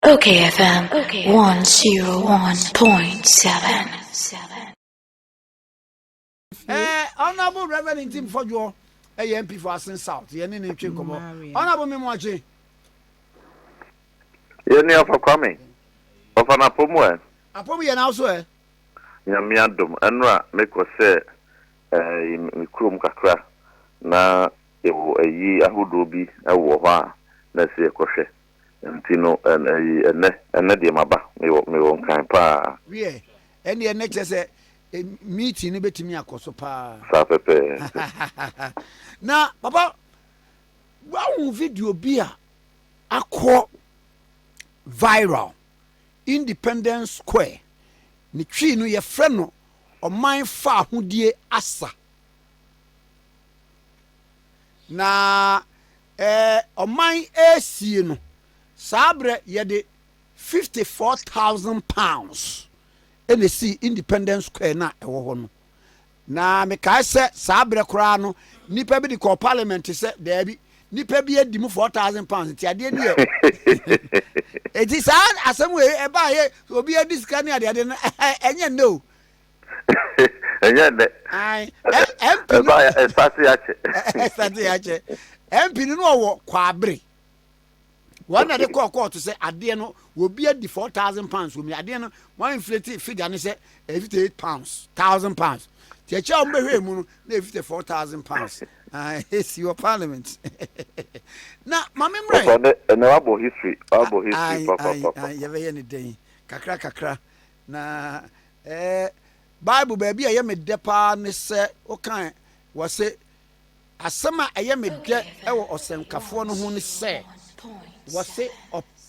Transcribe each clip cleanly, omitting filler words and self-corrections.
OKFM 101.7. Honorable Reverend Ntim Fordjour, MP for Asin South. Ye ni twe komo. Honorable Memwache. Ye ni afa kwame. Ofa na pomu e. Apomu ye na so e. Nyame adom enra meko se mikrom kakra na ewo ayi ahodo bi ewo ho a na se ekohwe. Ntino ene de maba me won pa. Wie. Ene ene chese meeting ni betimi akoso pa. Sa pepe. Na papa wa video bi a akọ viral Independence Square ni twi no ye frɛ no ɔman fa ahodie asa na ɔman esie no sabre ye de £54,000 ene si Independence Square na ɛwɔ hɔ no na me kai sɛ sabre kora no nipa bi de call parliament sɛ daabi nipa bi edi mu £4,000 ti ade ni e eti sa asem we e ba ye obi edi sika ni ade no enye no enye de ai e ba ya estati yache MP no wo kwabere wana de call to say ade no obi edi £4,000 wo mi ade no one inflate figure ni say £58,000 ti echa o mbehwe mu no na £54,000 it's your parliament. Na mama mre. Na abo history papa. You be any day. Kakra. Na Bible baby aye me depa ne se o kan wo se asema aye me de e wo osenkafo no ho ne se wo se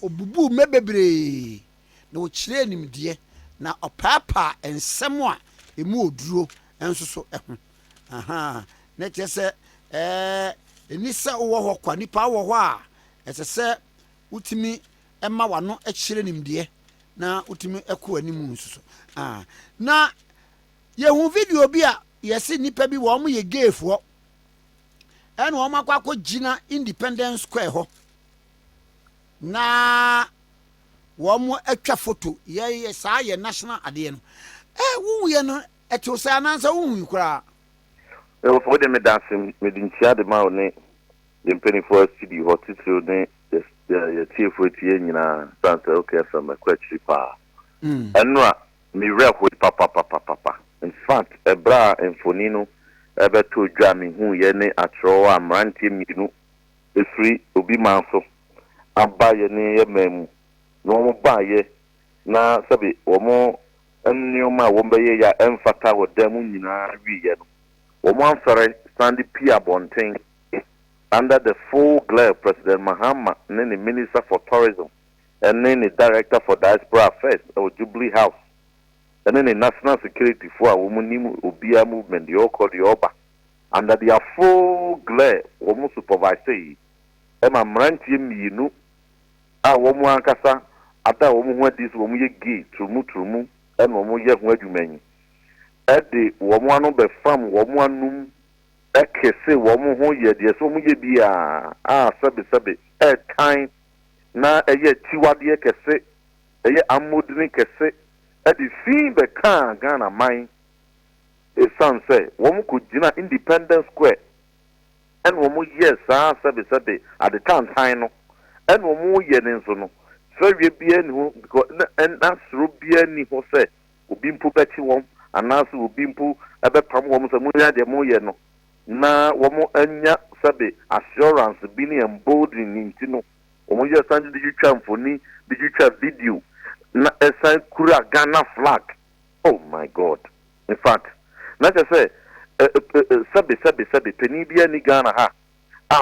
obubu mebebre na wo kire nimde na opapa ensem a emu oduro enso so eho aha na chese enisa wo ho kwa nipa wo ho a esese utimi ema wano ekire nimde na utimi eko animu nsuso na ye hu video bi a yesi nipa bi wo mo ye gayfo ene wo makwa gina Independence Square ho na wo mo atwa photo ye saa ye national ade no wo ye no eto sa nansa wo hu kura for the medicine medintia de ma one the penny for city hospital ne the TF tie nyina santa okayfm kwatri pa enra me rep with papa in fact ebra enfonino ebeto dwa me hu ye ne atro amrantie minu efri obi manso abaye ne ye mamu no mo baye na sabi wo mo ennioma wo mbaye ya emfata wo damu nyina wiye no woman sorry Sandy Pia Bonting under the full glare of Prez Mahama and then the Minister for Tourism and then the Director for Diaspora Affairs or Jubilee House and then the National Security for a woman Ubia movement the Oko the Oba under their full glare woman supervisor Emma Mranti Minu a woman Ankasa after woman who this woman ye gay trumu and woman ye who ede womo no be fam womo anum ekese womo ho ye de so mo ye bia sabe time na eye tiwade ekese eye amodini kese ede fi be kan Ghana man e san say womo ko gina Independence Square en womo ye sabe at the time no en womo ye ne nso no so wie bia ni ho because en asro bia ni ho say obi mpo beti wom anaso obi mpo ebepam wo so munya de mo ye no na wo mo anya sabe assurance bi ni embolden ni ntino wo mo ye san de twa mfoni de twa video na esan kura Ghana flag. Oh my god, in fact na say sabe peni bia ni Ghana ha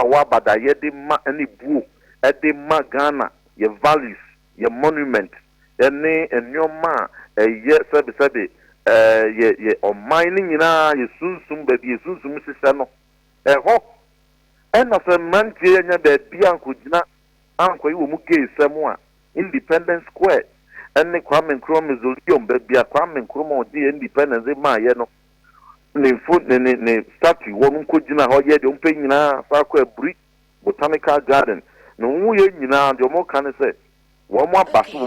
wa badaye de ma ani buo e de ma Ghana ye values ye monument ene enyoma ye sabe ye o mining nyina ye sunsum ba bi sunsum sisa no ho ena se mantie nya ba bia nkogina ankoyi wo mu gay semu a Independence Square ene Kwame Nkrumah mausoleum ba bia Kwame Nkrumah odi Independence ma ye no ne food ne statue wo nkogina ho ye de ompe nyina fa kwa buri botanical garden no wu ye nyina de mo kan se one more basu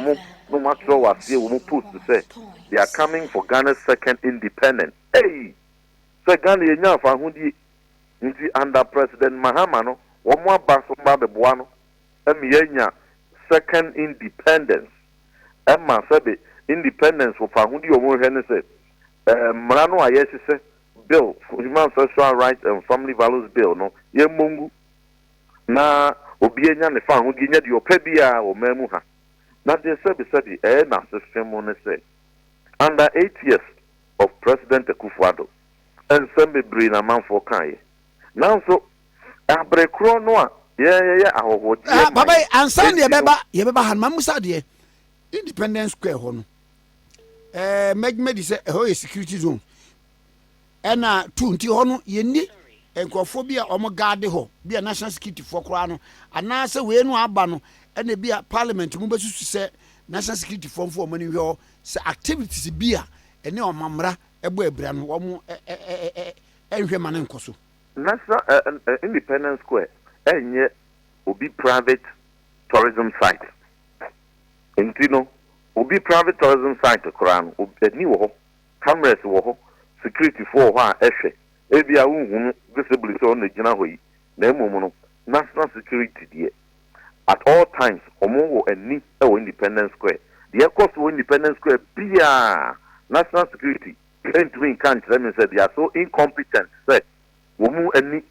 no matter what see we post to say they are coming for Ghana's second independence. Hey, so Ghana enya fa hudi nti under President Mahama no one more basu ba be boano yenya second independence. Emma sabe independence for fa hudi omo hwe ne say mrano ayesi say bill for human sexual rights and family values bill no ye mungu na obi enya ne fa hudi nya de opabia o mamu ha. Now they said, na system say under 8 years of President Akufo-Addo, and some be bring a man for Kanye. Now so, abrekro noa, yeah. Baba, and Sunday, Yabeba had Mamusa de Independence Square Hon. Make me say a security zone. And 20 hono yendi. Enkophobia omo guard ho be a national security for kwano anase we no aba no ene be a parliament mu besusu se national security form for money we se activities be a ene omamra ebo ebra no omo enhwe mane nkoso national Independence Square enye obi private tourism site entino obi private tourism site kwano eni wo ho cameras wo ho security for ho a ehwe ebia unhunu visibility on the gina hoyi na emumu national security there at all times omo eni e Independence Square the cost of Independence Square bia national security ain't we can't let me say they are so incompetent say omo eni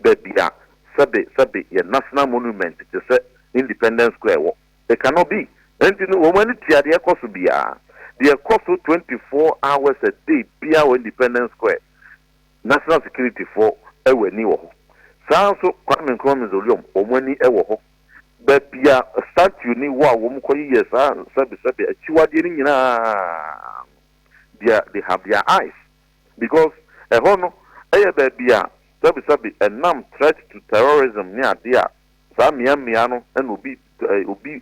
bebia sabe your national monument to say Independence Square they cannot be and you know when it the cost bia the cost 24 hours a day bia Independence Square national security for ewe ni wo so Kwame Nkrumah zolium omani ewo ho ba bia statue ni wo a wo mkoyi yes sabe achiwade ni nyina they have their eyes because ho no eye ba bia sabe enam threat to terrorism ni ade a sa mia no and obi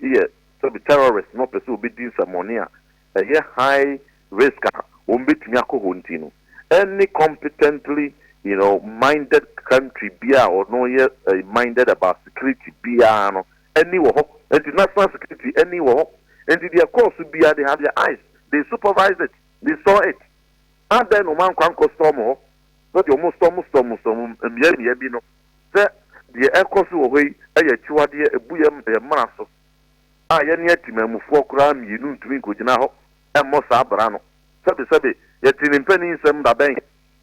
here sabe terrorist no person obi din samoni a high risk o mbetumi akoho ntino any competently, minded country bia or no minded about security bia no any wo and the national security any wo and the course bia they have their eyes they supervise it they saw it and then no man can storm ho so the almost storm emia bi no say the course wo hoi aya chiwade ebuye maraso ye ne atimamufo kura mienu ntumi ko gina ho emmo sa abra no sabe yetini mpani nsem da ben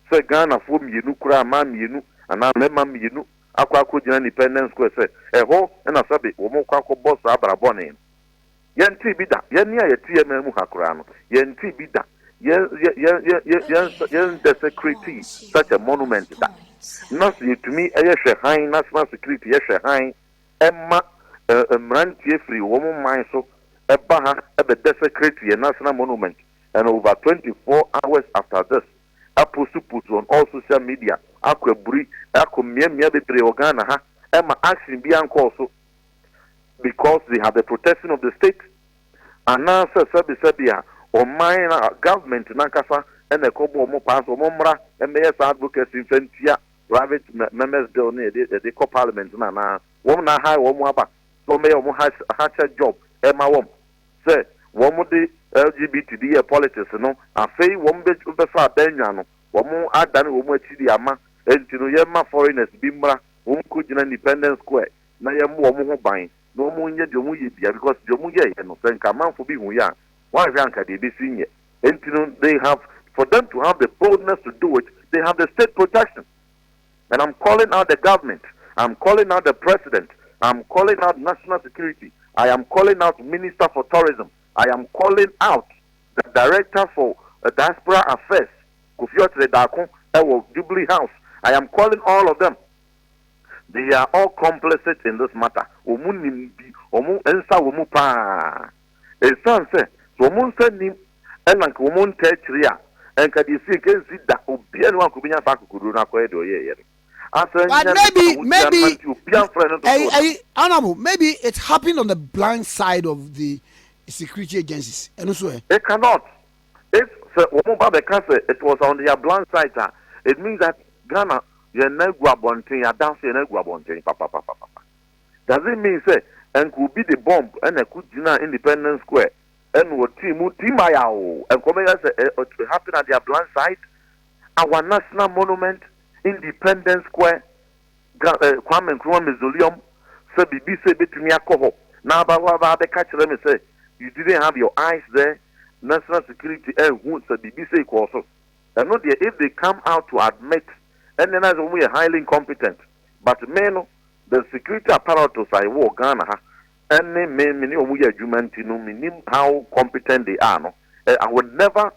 se Ghana fo mienu kura ma mienu ana mema mienu akwa gina Independence Square se ho na sabe wo mo kwa ko boss abra bone yenti bi da yeni a yeti emamu hakura no yenti bi da yen desecrate such a monument da not yetumi ehwe han national security ehwe han emma mrantie free wo mo man so eba ha ebe desecrate ye national monument. And over 24 hours after this, Apple put on all social media, action beyond also because they have the protection of the state. And now, Sabia, or mine government, Nankasa, and the Kobo Mopas, or Momra, and Mayors advocacy, Infantia, private members bill near the co parliament, Nana, woman, high, one so may almost have a job, Emma Wom. Say, one more day. LGBTQ politics no afei won be fa benya no won adane won achidi ama entino yema foreigners bi mra won ko gina Independence Square na yem won ho ban no mo nye de mo ye bia because de mo ye no senka manfo bi hu ya wan ranka de bi sinye entino they have for them to have the boldness to do it they have the state protection and I'm calling out the government I'm calling out the president I'm calling out national security I am calling out Minister for Tourism I am calling out the Director for Diaspora Affairs, Kofi Dakon, Jubilee House. I am calling all of them. They are all complicit in this matter. Omu ensa omu pa. Esan se, omu nim enank omu ntechria. Enka di si ke zida obi enu an kubinya fa kukuru na ko edo ye. But maybe it happened on the blind side of the security agencies. It cannot. If it was on their blind side, it means that Ghana, you're not guabonting, you're dancing, you're not guabonting. Does it mean, say, and could be the bomb and a could dinner Independence Square and what team and come as to happen at their blind side. Our national monument, Independence Square, Kwame Nkrumah Mausoleum, so be say between alcohol. Now, about the catch them and say, you didn't have your eyes there, national security, and who said the BBC also. And not if they come out to admit, and then as we are highly incompetent, but men, the security apparatus I war Ghana, and they many we are human to know how competent they are. No? I would never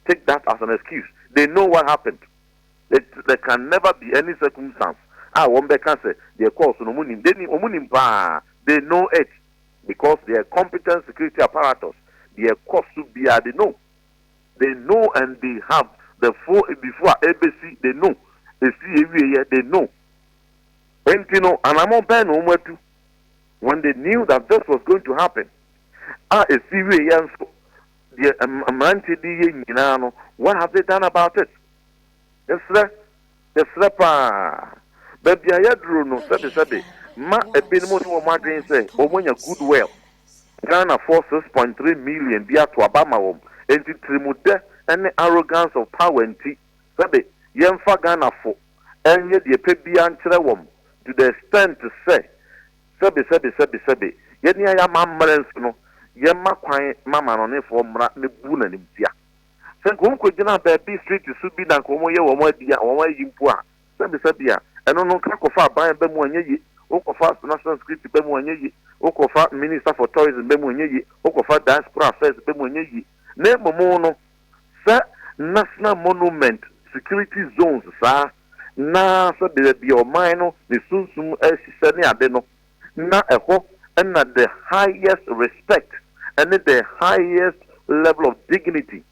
take that as an excuse. They know what happened. There can never be any circumstance. One can say they cause no money. They know it because they are competent security apparatus. They are cost to be they know. They know and they have the full before ABC. They know. They see every year. They know. And you know, and I'm on pen too. When they knew that this was going to happen, a serious what have they done about it? Yes, sir. Yes, sir. Baby, I had no sabi. Ma a bit more to my dream say, or when you're good well. Ghana for 6.3 million be at Obama home, and it removed any arrogance of power and tea. Sabi, young for Ghana for, and yet the baby answer to the extent to say, Sabi. Yet near your mamma, no, Yamma quiet mamma on it for Mratni Boon and India. Sen could you not be street to Subi and Comoya or my dear or my impua? Sabia, and on Kakofa by Bemoye, Okofa National Security Bemoye, Okofa Minister for Tourism Bemoye, Okofa Diaspora Affairs Bemoye, Nemono, Sir, National Monument, Security Zones, Sir, Na Sabi be your minor, the Sunsum Sani Adeno, Na a hope, and at the highest respect, and at the highest level of dignity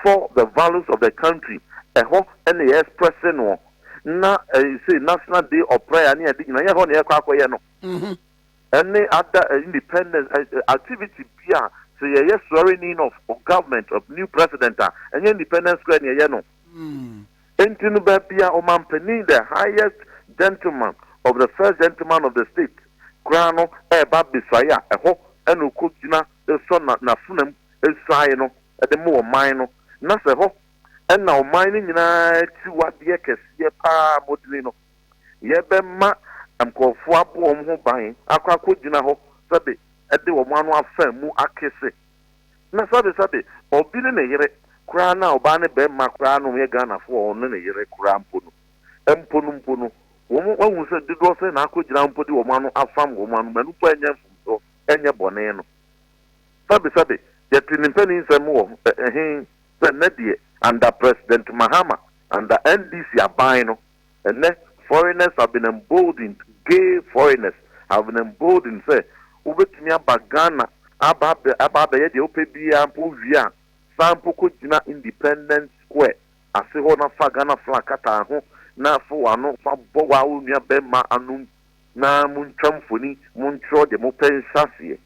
for the values of the country, a hope and the expression. Na say National Day of Prayer near Digna on Air any other independence activity here say yes swearing in of government of new president and Independence Square near Yano. Entinu Bapia Omampeni, the highest gentleman of the first gentleman of the state, Grano Babisaya, a hope and Ukujina, the son na funem is sayano at the more minor, Nasa hope. And now mining to what the Ekes, Yepa Modlino. Yebema, I'm called for home buying, Aquacudina ho, Sabi, at the one of firm, mu akese. Nasabi, or bidding a yere, crana or bane ben macrano, Yagana for on a yere crampuno. Empunum, woman who said the Rosa and Aquajam put the woman of farm woman, Manupa and your boneno. Sabi, yet in pennies and more, Nedia. Under President Mahama, under NDC Abino, and then foreigners have been emboldened, gay foreigners have been emboldened, say, Ubetimia Bagana, Ababe, the OPBA, Povia, Sampo Kujina Independence Square, Asihona Fagana Flakata, na for no Faboa Unia Bema Anum, na Muntramfuni, Muntro de Mopen Sassie.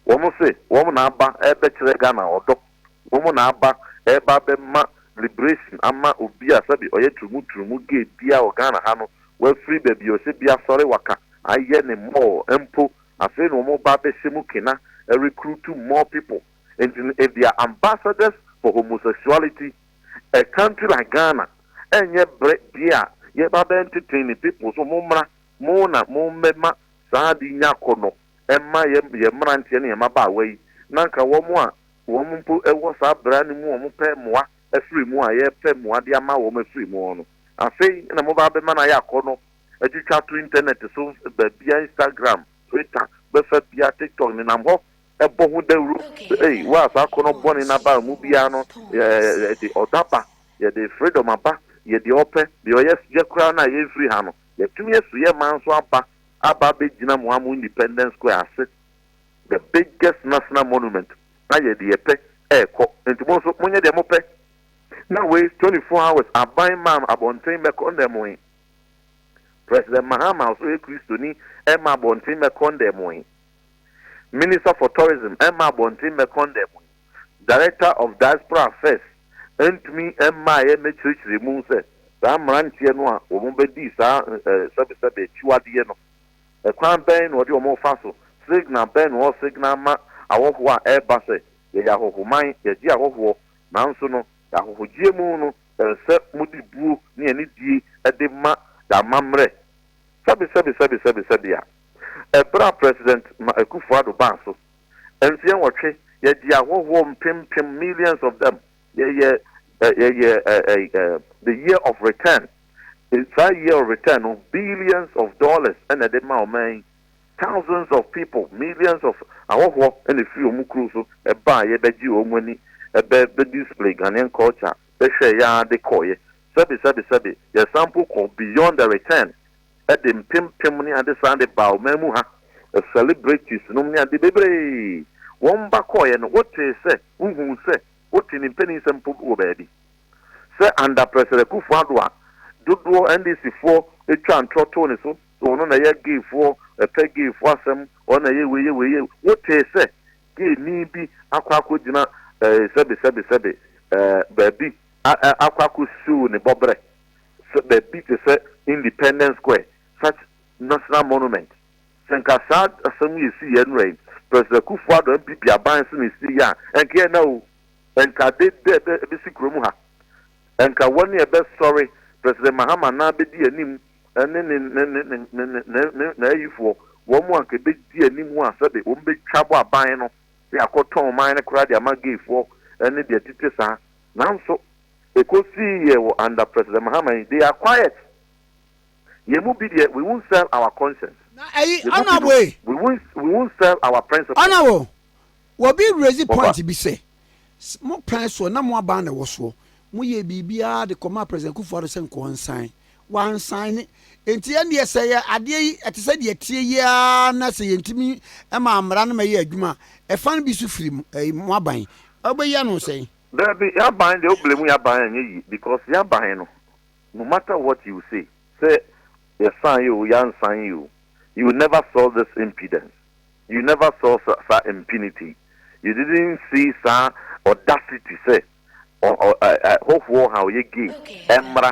Woman say, woman Abba, Ebetregana or Dok, woman Abba, Eba Bema. Liberation ama obia sabi oye trumu ge bia ogana hano we free baby o se bia sorry waka aye ne more empo afi no mo ba be semu kina recruit more people and if they are ambassadors for homosexuality a country like Ghana enye bia ye ba be entertain people so mo mra mo na mo mema sa di nyakono emma ye mrantie ne ma ba wei nanka wo mo a wo mo mpo ewo sa bra ne mu wo mo pe moa a free more, a pay more, the amount of free more. I say, in a mobile man, I have a chat to internet, so via Instagram, Twitter, Buffett, via TikTok, and I'm off a bohu de roof. Hey, was I couldn't born in about Mubiano, the Odapa, the freedom of the open, the yes, crown, I free hammer. The 2 years to your man swap, Ababe Jinamu Independence Square, the biggest national monument. I had the epic air, and tomorrow, when you're the mope. Now wait 24 hours. I buy ma'am abontain me condemn. President Mahama also a Christoni Emma Bontin me condemn. Minister for Tourism Emma Bontin me condemn. Director of Diaspora Affairs Ntim Emma Church remove say Sam Rantie no a wo be di sa sabe chiwade no e kwan ben no de o mo fa so signal ben or signal ma awohwa ebase ye yahohman ye ji ahohwo nanso no yahohgie mu no se mudi bu ne ani die de ma da mamre sabi ya ebra president ma Akufo-Addo banso ensie wotwe ye ji ahohwo mpem millions of them ye the year of return. It's a year of return of billions of dollars and a demand thousands of people, millions of our and a few mukruso, a buy a beji money, a bed display Ghanaian culture, they share ya de koye, sabi, your sample called beyond the return. At the pimoni and the Sunday bow memuha, a celebrities, nomnia de baby. One bakoy and what they say, who say, what in pennies and put baby. Say under President Akufo-Addo do NDC4 a chan trotone so no na ye give for a peg give for some on a ye what they say give me be aquaco dina sabi baby aquaco sue ne bobre so baby to say Independence Square such national monument senka sad asem you see and rain President Akufo-Addo MPP abanse ni see ya and care now and ka de be sikromu ha and ka one year best sorry President Mahama na be di anim na yifo wo mo anke be di anim ho asabe wo be twabo aban no be akoton man ne kura dia magefo ene de tete sa nanso ekosi ye wo under President Mahama they are quiet ye mu bi we won't sell our conscience na anabo we won't sell our principles anabo wo bi raise point bi say mo plan so na mo aban na wo so mo ye bibia de koma President Akufo-Addo sen ko nsan wan sign enti ya ne say ade yi etese de tie ya na say yentimi e ma amra na maye adwuma e fan bi su firi mo aban obeya no say there be ya ban de oblemu ya ban anyi because ya ban no matter what you say you sign you you never saw this impedance, you never saw impunity, you didn't see audacity say or how you give emra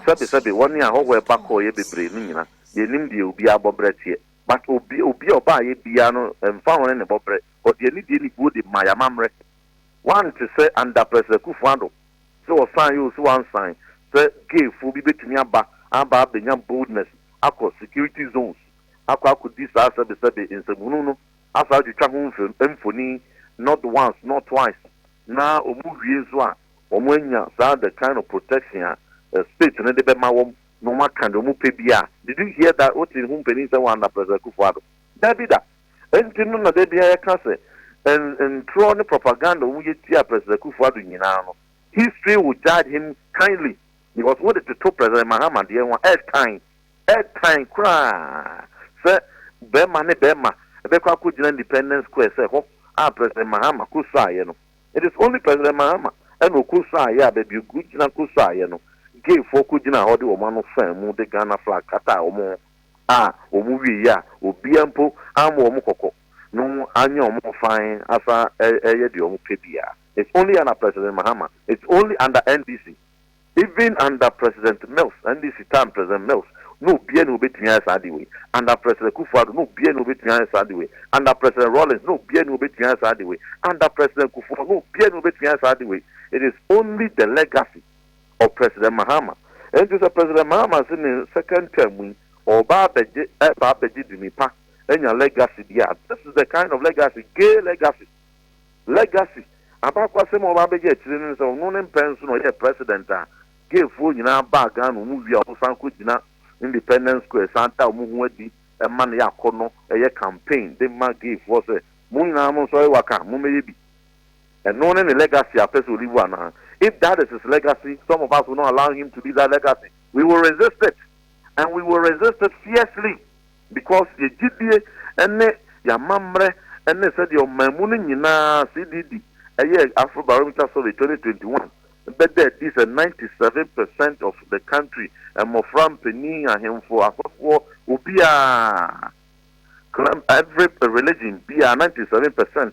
sabi one year how we back or ye bebre ni na ye nim de obi abobre tie but obi oba ye bia no emfa won ne bobre but ye ni de ni go de maya mamre one to say under President Akufo-Addo so sign you so one sign say gay fu bi betumi aba benya boldness across security zones akwa this sabi in semunu no asa ju twa ho mfoni not once not twice na omu wie so a omu anya the kind of protection state na de be ma wom no ma kan omu pe bia did you hear that what in home penin say one President Akufo-Addo that be that entinu na de bia ya ka say and throw the propaganda omu ye tia President Akufo-Addo nyina no history will judge him kindly because what it to President Mahama de one time cry say bema ebe kwa ku jina Independence Square say ho President Mahama ku sa ye no it is only President Mahama and ku sa ye abebi ku jina ku sa ye no gay for ku jina ho de o manu fan mu de Ghana flag kata o mu omu wi ya obi ampo amo omu kokko no anya omu fine asa ye de omu pebia it's only under President Mahama it's only under NDC even under President Mills NDC time President Mills no bien no between us way under President Akufo-Addo no bien no between us way under President Rawlings no bien no between us way under President Akufo no bien no between us way it is only the legacy of President Mahama and this President Mahama in the second term or babeji dimipa enya legacy dia this is the kind of legacy gay legacy abakwa se mo babeji etire so no nempenso no ye president gay fo nyina bag anu mu wi osanko jina Independence Square Santa Muhuedi a man yakono a campaign they ma give was a Munamo so waka mumebi and known any legacy a person will live if that is his legacy some of us will not allow him to be that legacy we will resist it and we will resist it fiercely because the GDA and ya mamre and they said your mamuni nyina CDD a year Afro Barometer survey 2021 but that is a 97% of the country and more from penny and him for ubia every religion be 97%.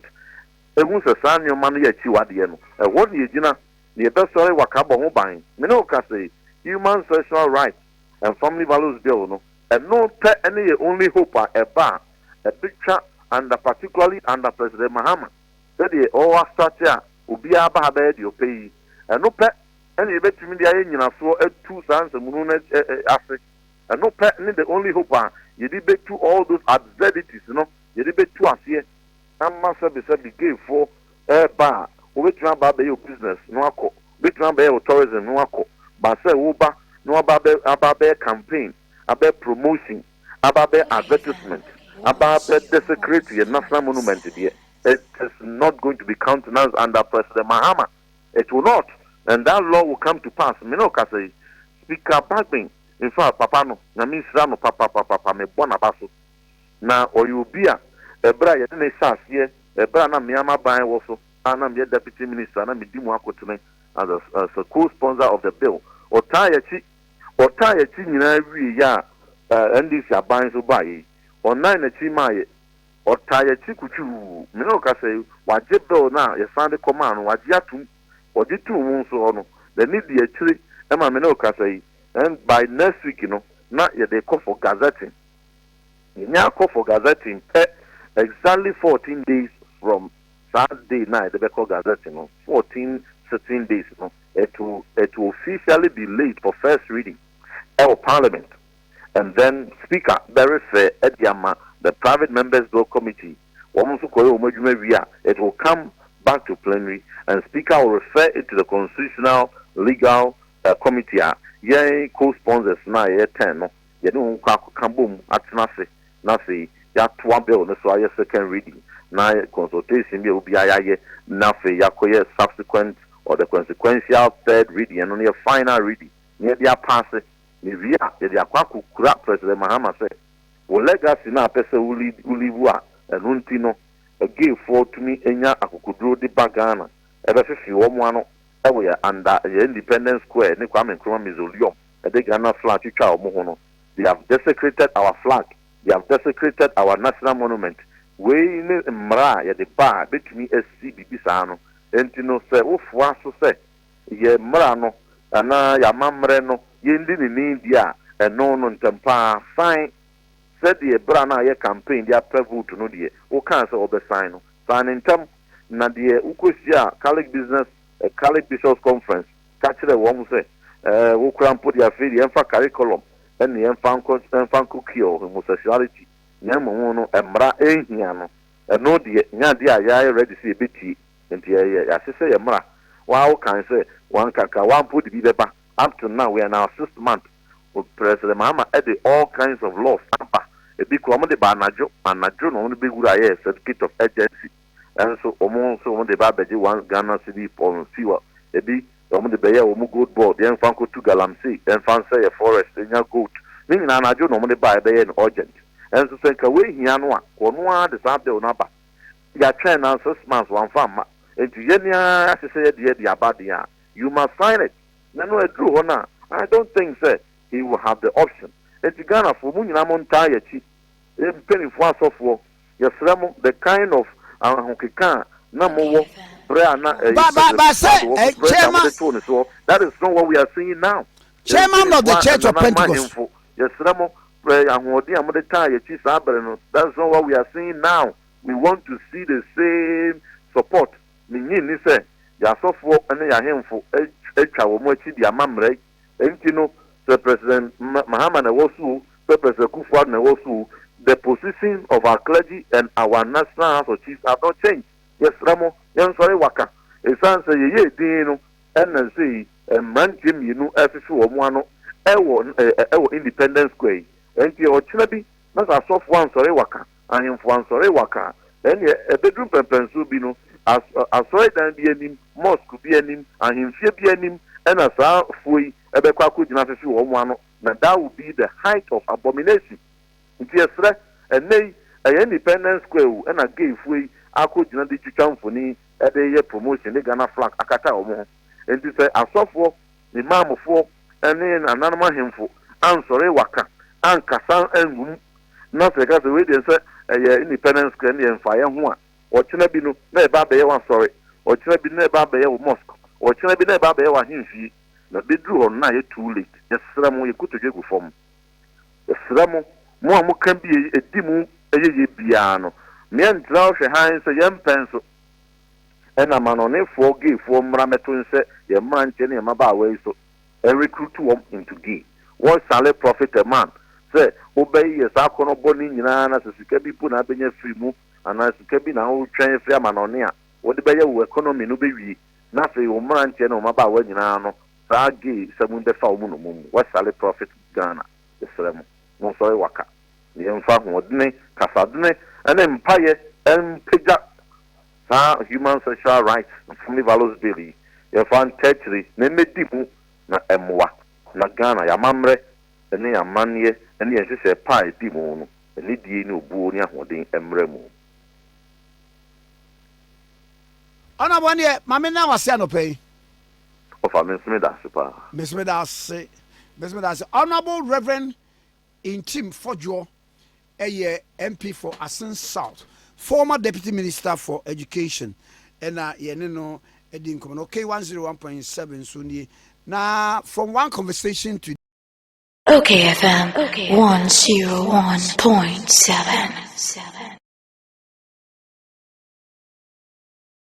It was a son your money at you at the end. What you know, the best story wakabo home buying. Minoka say human social rights and family values bill no and no pet any only hope a bar a picture under particularly under President Mahama. That the all structure will be about the pay. And no pet any bet to me the in so 2 sons and moon Africa. And no pet the only hope you debate to all those absurdities, you debate to us here. And master be said be gave for a bar, which run by your business, no acco, which run by your tourism, no acco, but say Uber, no about campaign, about promotion, about advertisement, about desecrate the national monument here. It is not going to be countenanced under President Mahama. It will not. And that law will come to pass. Say, Speaker Bagbin, in fact, Papa no, na means Rano Papa, me bona basso. Now, or you be a Bra, Sas here, a Brana Miama Bay also, and I'm your deputy minister, and I'm Dimuako to me as a co sponsor of the bill. Or tie a chin in every year, and this are buying so buy. Or 9 a chimay, or tie a chikuchu, say, what jet bill now, you found the command, what yatum. Or the 2 months or they need the tree, Emma Menoka say, and by next week, not yet they call for gazetting. You now call for gazetting exactly 14 days from Saturday night, they call gazetting, 14, 16 days, it will officially be late for first reading our parliament. And then Speaker Barry Fair Ediama, the private members bill committee, it will come back to plenary, and Speaker will refer it to the Constitutional Legal Committee. Yeah, co-sponsors now 10. No, you know, Kambum at Nasi, ya 2 bill, so I second reading. Now consultation will be Nafi Yakoye subsequent or the consequential third reading and only a final reading. Near their pass it, Nivia, the Aquaku crap President Mahama said, well, legacy now, Pesa Uliwa, and Untino. Give for to me enya akukudro de bagana ebe fefi wo mo ano ewe ya under Independence Square ne Kwame Nkrumah Mausoleum de Ghana flag twa wo ho no. They have desecrated our flag, they have desecrated our national monument. We ne mra ya de ba betumi SC bibisa no entino se wo fwa so se ye mra no ana ya mamre no ye ndi ni dia eno no ntempa fine. Said the Brana ye campaign, their prevote no dear, who can't say over sign. Sign in term, na dear Ukusia, Catholic Business, a Catholic Bishops Conference, catch the one say, who can put their feed the Enfa curriculum, and the Enfanco Kyo, homosexuality, Yamono, and Bra Ehiano, and no dear, Nadia, ya ready to see a bit, and the as I say, a Mra. Wow, can say, one kaka, one put the back. Up to now, we are now 6 months. President Mahama added all kinds of laws. A big commodity by Najo, and Najo only big good certificate of agency. And so, almost on the Babaji 1 Ghana city on Siwa, a big on the Bayer Good Board, the Enfanco to Galamsey, and Fancy a forest, and your goat. Meaning, Najo normally buy an urgent. And so, think away Hianwa, or no, the Saturday or Naba. You are trying now 6 months, one farmer. And to Yenia, as I said, the Abadia, you must sign it. No, I drew honor. I don't think, sir, he will have the option. It's Ghana for Munamon Tire cheap. Penny for software. Yes, the kind of Hokikan, Namo, Brianna, that is not what we are seeing now. Chairman of the Church of Pentecost. Yes, Ramo, Mother Tire cheap. That's not what we are seeing now. We want to see the same support. Meaning, say, your software and your handful, Echa, the Amamre, and you know. The President Mahama Newosu, the President Kufuor Newosu, the position of our clergy and our national house of chiefs have not changed. Yes, Ramo, young sorry waka. A son say ye dino, and say, and man Jim, you know, FFU of one, Independence Square. And your Chinabi, not a soft one sorry waka, and him one sorry waka. Then a bedroom pensubino, as sorry than be him, mosque could be him, and him fear be him, and as our fui. That would be the height of abomination. Yes, and nay, an Independence Square and a gay free, I could not did you come for me at the year promotion, they gonna flag Akata or more. And to say, a software, the mamma for, and then an animal himful, and sorry, waka, and Cassan and room, not because the way they said, a Independence Square and fire one, or Chinabino, never be one sorry, or Chinabino never be a mosque, or Chinabino never be one him. Na bedru on na too late. Yesramo ye kuto jego form. Yesramo mo can be a dimu eye bia no. me ntra hwe han so yem penso ena manone for gay for mrameto nse ye manche ne maba away so recruit them into gay what shall profit a man say obey yes akono boni nyina na sesika bi pu na benya free mu ana sika bi na ho twen free manone a wo de beye wo economy no bewie na fe wo manche ne maba away nyina no saa gay samun de fa wo no mum what shall profit Ghana esrem mo so waka ne mfa ho de kasadne ene mpaye empeja human sexual rights and family values daily. You find tertiary, Nemedimu, na Emwa, na Ghana, Yamamre, and near Manye, and the say pie demon, and Lidi no Buonia holding Emremu. Ona one year, Mamma was no pay. Of a Miss Medasipa. Miss Medas, Honorable Reverend Ntim Fordjour, a year MP for Asin South. Former Deputy Minister for Education, and yeneno edin kono okay 101.7 suni na from one conversation to okayfm 101.7